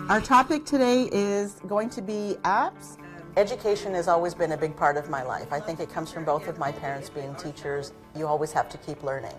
Our topic today is going to be apps. Education has always been a big part of my life. I think it comes from both of my parents being teachers. You always have to keep learning.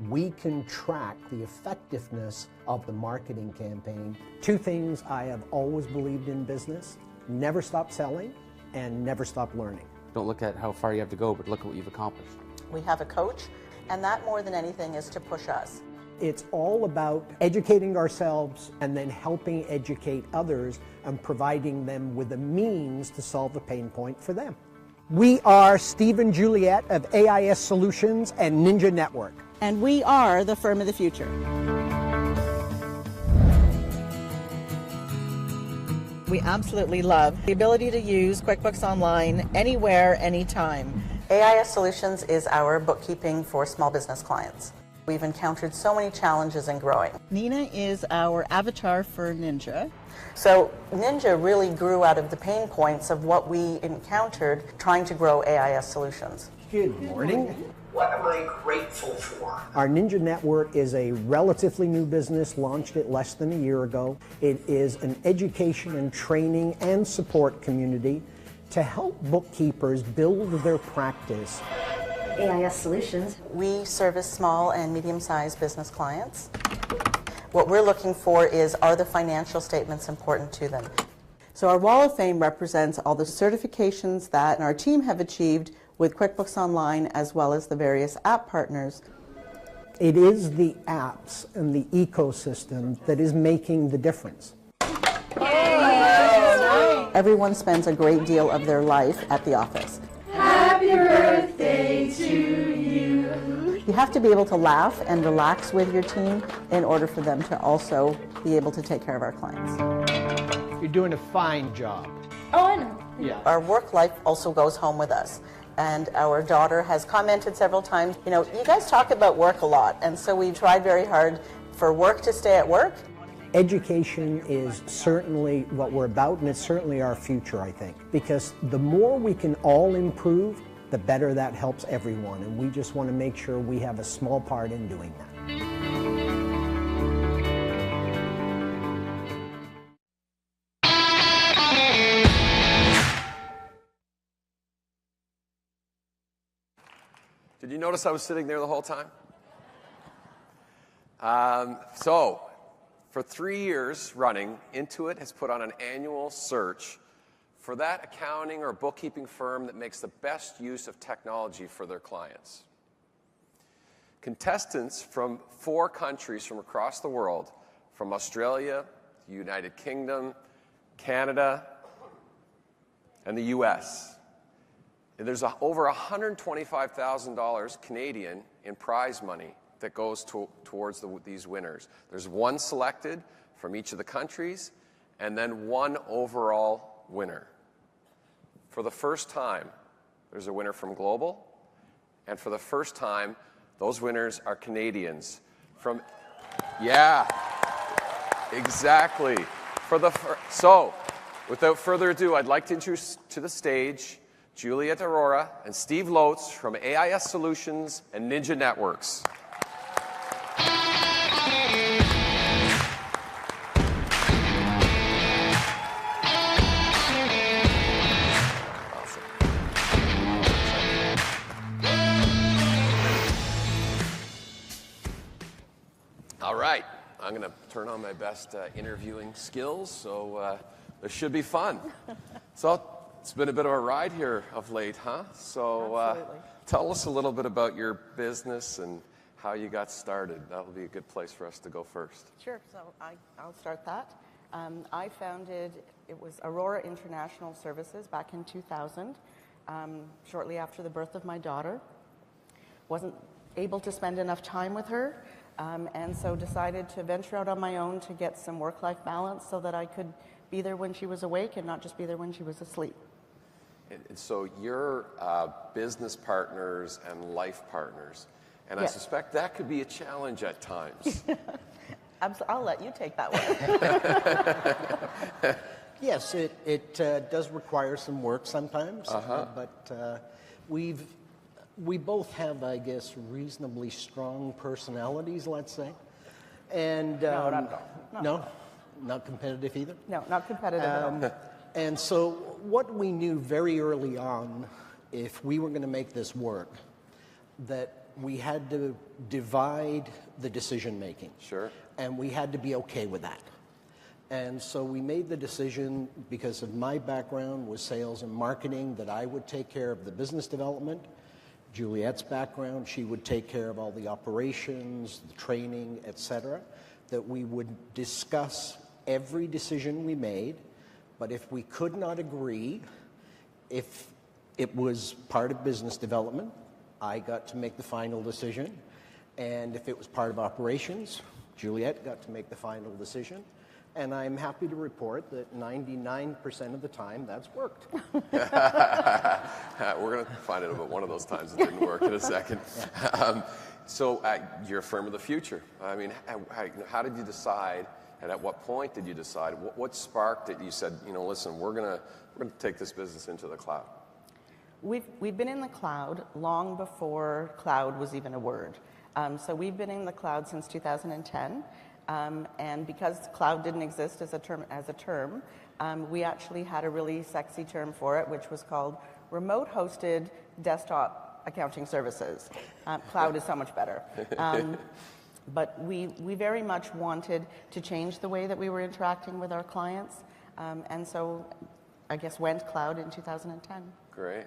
We can track the effectiveness of the marketing campaign. Two things I have always believed in business: never stop selling and never stop learning. Don't look at how far you have to go, but look at what you've accomplished. We have a coach, and that more than anything is to push us. It's all about educating ourselves and then helping educate others and providing them with a means to solve a pain point for them. We are Steve and Juliet of AIS Solutions and Ninja Network. And we are the firm of the future. We absolutely love the ability to use QuickBooks Online anywhere, anytime. AIS Solutions is our bookkeeping for small business clients. We've encountered so many challenges in growing. Nina is our avatar for Ninja. So Ninja really grew out of the pain points of what we encountered trying to grow AIS Solutions. Good morning. What am I grateful for? Our Ninja Network is a relatively new business, launched it less than a year ago. It is an education and training and support community to help bookkeepers build their practice. AIS Solutions. We service small and medium-sized business clients. What we're looking for is, are the financial statements important to them? So our Wall of Fame represents all the certifications that our team have achieved with QuickBooks Online, as well as the various app partners. It is the apps and the ecosystem that is making the difference. Everyone spends a great deal of their life at the office. Happy birthday to you. You have to be able to laugh and relax with your team in order for them to also be able to take care of our clients. You're doing a fine job. Oh, I know. Yeah. Our work life also goes home with us. And our daughter has commented several times, you guys talk about work a lot. And so we've tried very hard for work to stay at work. Education is certainly what we're about, and it's certainly our future, I think. Because the more we can all improve, the better that helps everyone. And we just want to make sure we have a small part in doing that. Did you notice I was sitting there the whole time? For 3 years running, Intuit has put on an annual search for that accounting or bookkeeping firm that makes the best use of technology for their clients. Contestants from 4 countries from across the world, from Australia, the United Kingdom, Canada, and the US. There's over $125,000 Canadian in prize money that goes towards these winners. There's one selected from each of the countries, and then one overall winner. For the first time, there's a winner from Global, and for the first time, those winners are Canadians. Yeah, exactly. So, without further ado, I'd like to introduce to the stage Juliet Aurora and Steve Loates from AIS Solutions and Ninja Networks. All right, I'm going to turn on my best interviewing skills, so this should be fun. So it's been a bit of a ride here of late, huh? So tell us a little bit about your business and how you got started. That'll be a good place for us to go first. Sure, so I'll start that. I founded, it was Aurora International Services back in 2000, shortly after the birth of my daughter. Wasn't able to spend enough time with her, and so decided to venture out on my own to get some work-life balance so that I could be there when she was awake and not just be there when she was asleep. And so you're business partners and life partners, and Yes. I suspect that could be a challenge at times. I'll let you take that one. Yes, it does require some work sometimes, but we both have, I guess, reasonably strong personalities, let's say. And No, not at all. No? Not competitive either? No, not competitive at all. And so what we knew very early on, if we were going to make this work, that we had to divide the decision making. Sure. And we had to be okay with that. And so we made the decision, because of my background was sales and marketing, that I would take care of the business development. Juliet's background, she would take care of all the operations, the training, etc. That we would discuss every decision we made, but if we could not agree, if it was part of business development, I got to make the final decision. And if it was part of operations, Juliet got to make the final decision. And I'm happy to report that 99% of the time that's worked. We're going to find out about one of those times it didn't work in a second. So you're a firm of the future. I mean, how did you decide, and at what point did you decide? What sparked it? You said, listen, we're going to take this business into the cloud. We've been in the cloud long before cloud was even a word. So we've been in the cloud since 2010. And because cloud didn't exist as a term, we actually had a really sexy term for it, which was called remote hosted desktop accounting services. Cloud is so much better. But we very much wanted to change the way that we were interacting with our clients. And so I guess went cloud in 2010. Great.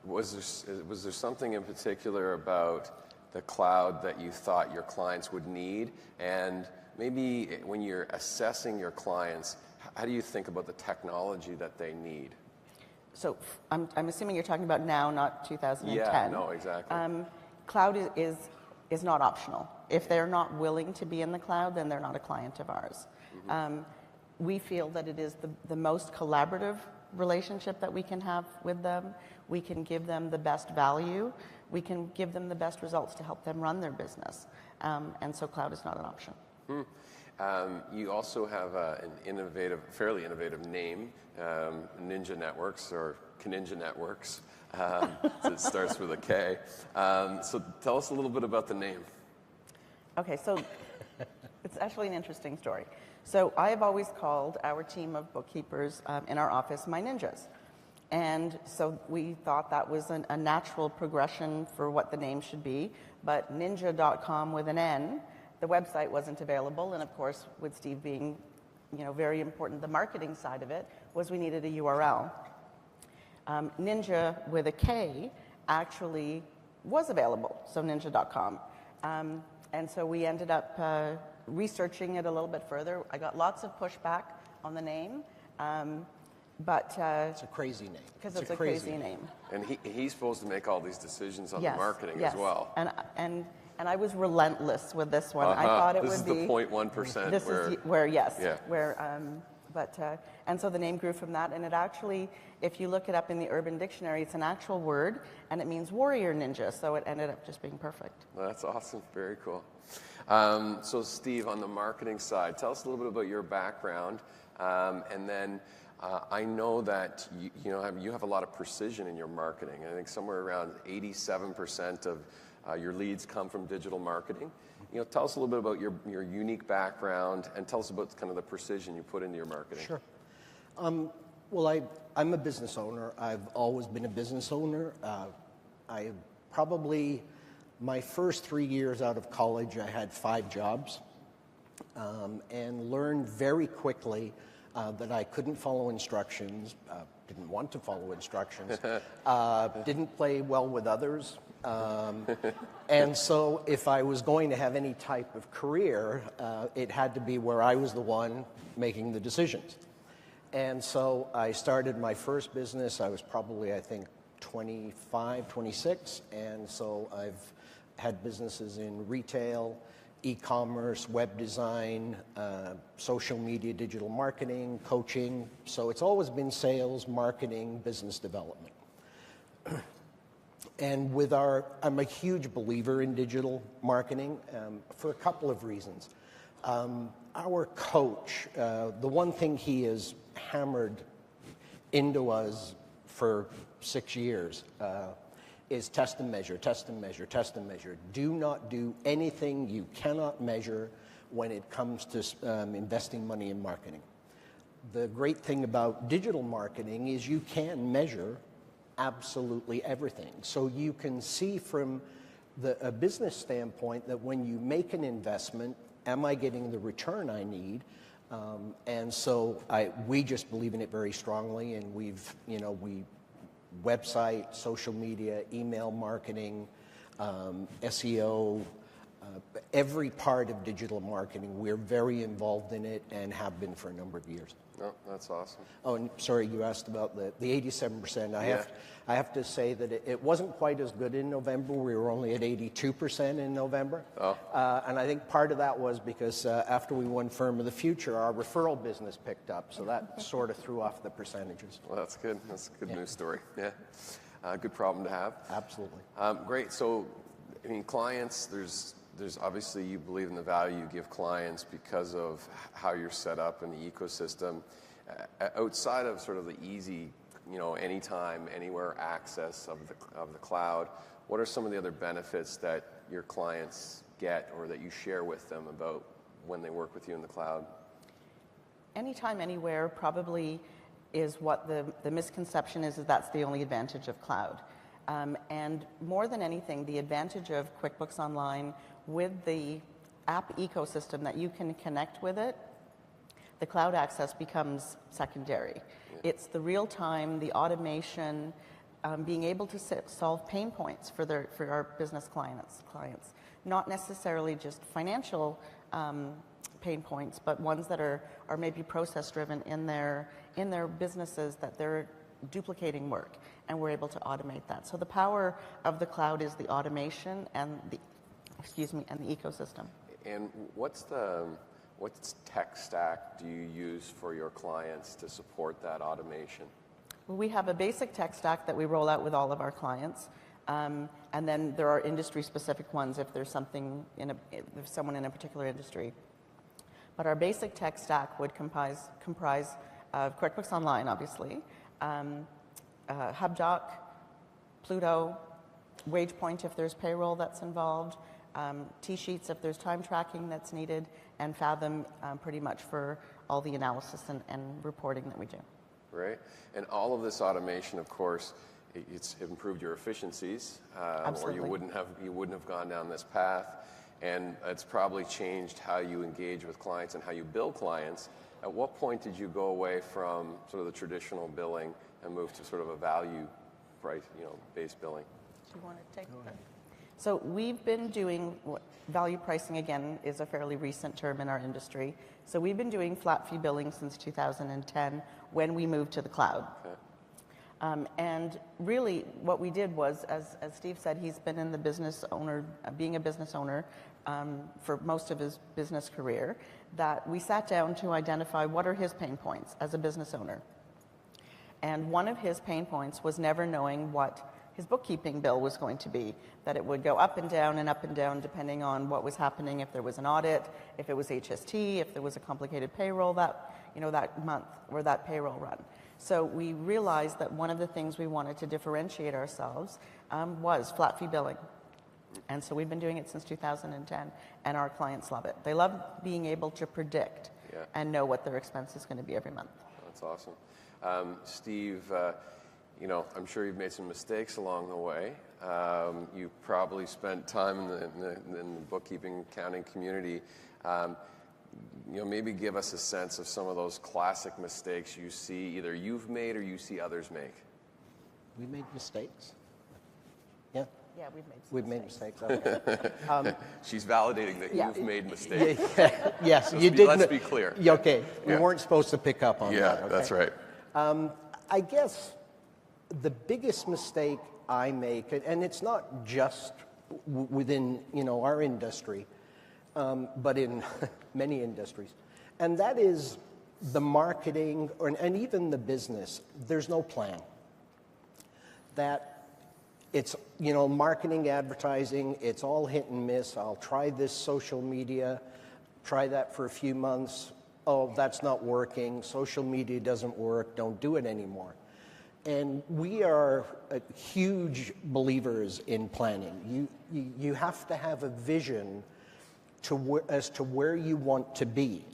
Was there something in particular about the cloud that you thought your clients would need? And maybe when you're assessing your clients, how do you think about the technology that they need? So I'm assuming you're talking about now, not 2010. Yeah, no, exactly. Cloud is not optional. If they're not willing to be in the cloud, then they're not a client of ours. Mm-hmm. We feel that it is the most collaborative relationship that we can have with them. We can give them the best value. We can give them the best results to help them run their business. And so cloud is not an option. You also have an fairly innovative name, Ninja Networks, or Kninja Networks. It starts with a K. So tell us a little bit about the name. Okay, so it's actually an interesting story. So I have always called our team of bookkeepers in our office my ninjas. And so we thought that was a natural progression for what the name should be. But ninja.com with an N, the website wasn't available. And of course, with Steve being very important, the marketing side of it was we needed a URL. Ninja with a K actually was available, so ninja.com. And so we ended up researching it a little bit further. I got lots of pushback on the name. But it's a crazy name. Because it's a crazy name. And he's supposed to make all these decisions on the marketing as well. And I was relentless with this one. I thought it would be. This is the 0.1%. This is where yes. Yeah. Where and so the name grew from that. And it actually, if you look it up in the Urban Dictionary, it's an actual word, and it means warrior ninja. So it ended up just being perfect. Well, that's awesome. Very cool. So Steve, on the marketing side, tell us a little bit about your background, and then. I know that you have a lot of precision in your marketing. I think somewhere around 87% of your leads come from digital marketing. Tell us a little bit about your unique background, and tell us about kind of the precision you put into your marketing. Sure. Well, I'm a business owner. I've always been a business owner. I probably, my first 3 years out of college, I had 5 jobs, and learned very quickly that I couldn't follow instructions, didn't want to follow instructions, didn't play well with others. And so if I was going to have any type of career, it had to be where I was the one making the decisions. And so I started my first business. I was probably, I think, 25, 26. And so I've had businesses in retail, e-commerce, web design, social media, digital marketing, coaching. So it's always been sales, marketing, business development. And I'm a huge believer in digital marketing for a couple of reasons. Our coach, the one thing he has hammered into us for 6 years is test and measure, test and measure, test and measure. Do not do anything you cannot measure when it comes to investing money in marketing. The great thing about digital marketing is you can measure absolutely everything. So you can see from a business standpoint that when you make an investment, am I getting the return I need? And so we just believe in it very strongly, and we website, social media, email marketing, SEO, every part of digital marketing, we're very involved in it and have been for a number of years. Oh, that's awesome. Oh, and sorry, you asked about the 87%. I have to say that it wasn't quite as good in November. We were only at 82% in November. Oh. And I think part of that was because after we won Firm of the Future, our referral business picked up. So that sort of threw off the percentages. Well, that's good. That's a good news story. Yeah. Good problem to have. Absolutely. Great. So, I mean, clients, there's obviously you believe in the value you give clients because of how you're set up in the ecosystem. Outside of sort of the easy, anytime, anywhere access of the cloud, what are some of the other benefits that your clients get or that you share with them about when they work with you in the cloud? Anytime, anywhere probably is what the misconception is that's the only advantage of cloud. And more than anything, the advantage of QuickBooks Online with the app ecosystem that you can connect with it, the cloud access becomes secondary. Yeah. It's the real time, the automation, being able to solve pain points for our business clients, not necessarily just financial pain points, but ones that are maybe process driven in their businesses that they're duplicating work, and we're able to automate that. So the power of the cloud is the automation and the ecosystem. And what tech stack do you use for your clients to support that automation? Well, we have a basic tech stack that we roll out with all of our clients, and then there are industry-specific ones if there's if someone in a particular industry. But our basic tech stack would comprise of QuickBooks Online, obviously, HubDoc, Pluto, WagePoint if there's payroll that's involved, T-Sheets if there's time tracking that's needed, and Fathom pretty much for all the analysis and reporting that we do. Right. And all of this automation, of course, it's improved your efficiencies, or you wouldn't have gone down this path. And it's probably changed how you engage with clients and how you bill clients. At what point did you go away from sort of the traditional billing and move to sort of a value price, based billing? Do you want to take that? So we've been doing value pricing, again, is a fairly recent term in our industry. So we've been doing flat fee billing since 2010 when we moved to the cloud. Okay. And really what we did was, as Steve said, he's been in the being a business owner for most of his business career, that we sat down to identify what are his pain points as a business owner. And one of his pain points was never knowing what his bookkeeping bill was going to be, that it would go up and down depending on what was happening, if there was an audit, if it was HST, if there was a complicated payroll that month or that payroll run. So we realized that one of the things we wanted to differentiate ourselves was flat fee billing. And so we've been doing it since 2010, and our clients love it. They love being able to predict and know what their expense is going to be every month. That's awesome. Steve, I'm sure you've made some mistakes along the way. You probably spent time in the bookkeeping, accounting community. Maybe give us a sense of some of those classic mistakes you see either you've made or you see others make. We made mistakes. Yeah. Yeah, we've made mistakes. Okay. She's validating that you've made mistakes. Yes, you did. Let's be clear. Okay, we weren't supposed to pick up on that. Yeah, that's right. I guess the biggest mistake I make, and it's not just within our industry, but in many industries, and that is the marketing and even the business. There's no plan. That it's marketing, advertising. It's all hit and miss. I'll try this social media, try that for a few months. Oh, that's not working. Social media doesn't work. Don't do it anymore. And we are huge believers in planning. You have to have a vision as to where you want to be.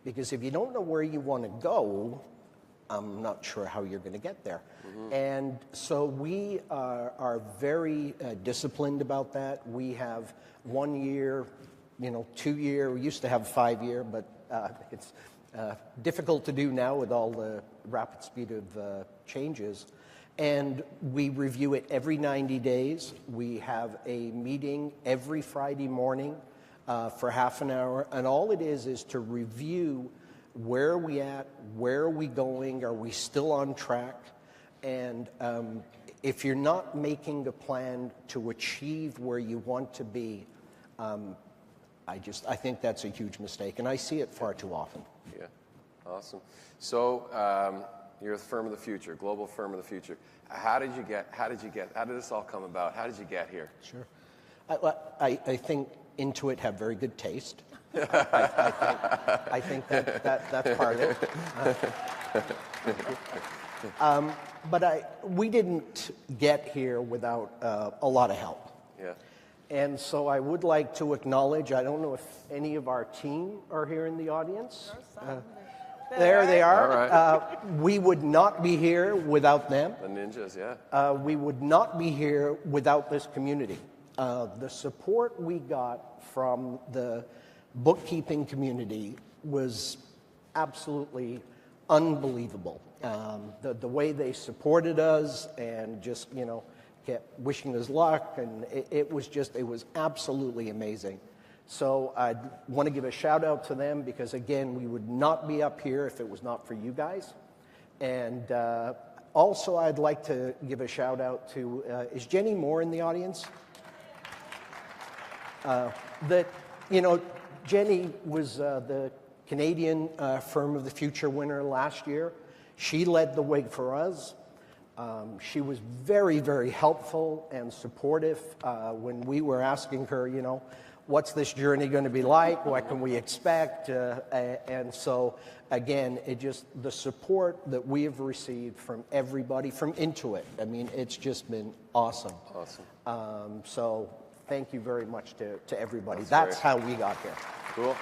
Because if you don't know where you want to go, I'm not sure how you're going to get there. And so we are very disciplined about that. We have 1 year, 2 year. We used to have 5 year, but it's difficult to do now with all the rapid speed of changes. And we review it every 90 days. We have a meeting every Friday morning for half an hour. And all it is to review where are we at, where are we going, are we still on track? And if you're not making a plan to achieve where you want to be, I think that's a huge mistake. And I see it far too often. Yeah, awesome. So you're the firm of the future, global firm of the future. How did this all come about? How did you get here? Sure. I think Intuit have very good taste. I think that's part of it. But we didn't get here without a lot of help. Yeah. And so I would like to acknowledge, I don't know if any of our team are here in the audience. There they are. All right. We would not be here without them. The ninjas, yeah. We would not be here without this community. The support we got from the bookkeeping community was absolutely unbelievable. The way they supported us and just, kept wishing us luck, and it was absolutely amazing. So I want to give a shout out to them because, again, we would not be up here if it was not for you guys. And also I'd like to give a shout out to, is Jenny Moore in the audience? Jenny was the Canadian Firm of the Future winner last year. She led the way for us. She was very, very helpful and supportive when we were asking her, what's this journey going to be like? What can we expect? And so, again, the support that we have received from everybody, from Intuit, it's just been awesome. Awesome. So thank you very much to everybody. That's how we got here. Cool.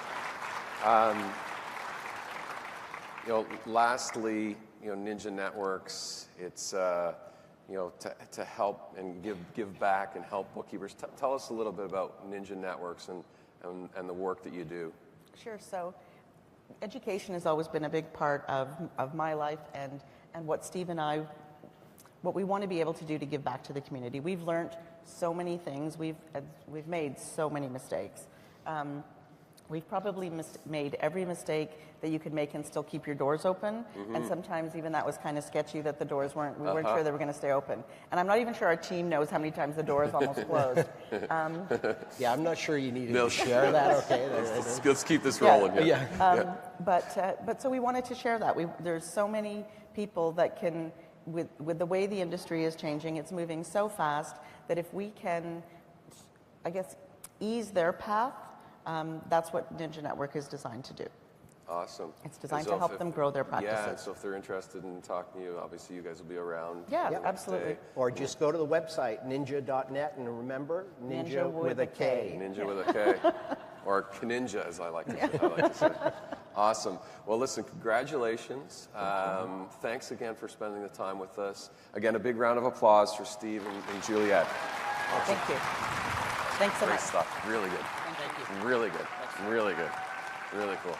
Lastly, Ninja Networks, it's, to help and give back and help bookkeepers. Tell us a little bit about Ninja Networks and the work that you do. Sure. So education has always been a big part of my life and what Steve and I, what we want to be able to do to give back to the community. We've learned so many things. We've made so many mistakes. We've probably made every mistake that you could make and still keep your doors open. And sometimes even that was kind of sketchy that the doors weren't sure they were going to stay open. And I'm not even sure our team knows how many times the doors almost closed. Yeah, I'm not sure you need to share that. Okay, let's keep this rolling. Yeah. But so we wanted to share that. There's so many people that can, with the way the industry is changing, it's moving so fast that if we can, I guess, ease their path, that's what Ninja Network is designed to do. Awesome. It's designed to help them grow their practices. Yeah, so if they're interested in talking to you, obviously you guys will be around. Yeah, absolutely. Or just go to the website, ninja.net, and remember, Ninja with a K. Ninja with a K. Or Kninja, as I like to say. Awesome. Well, listen, congratulations. Thanks again for spending the time with us. Again, a big round of applause for Steve and Juliet. Thank you. Thanks so much. Great stuff. Really good. Thank you. Really good. Really good. Really cool.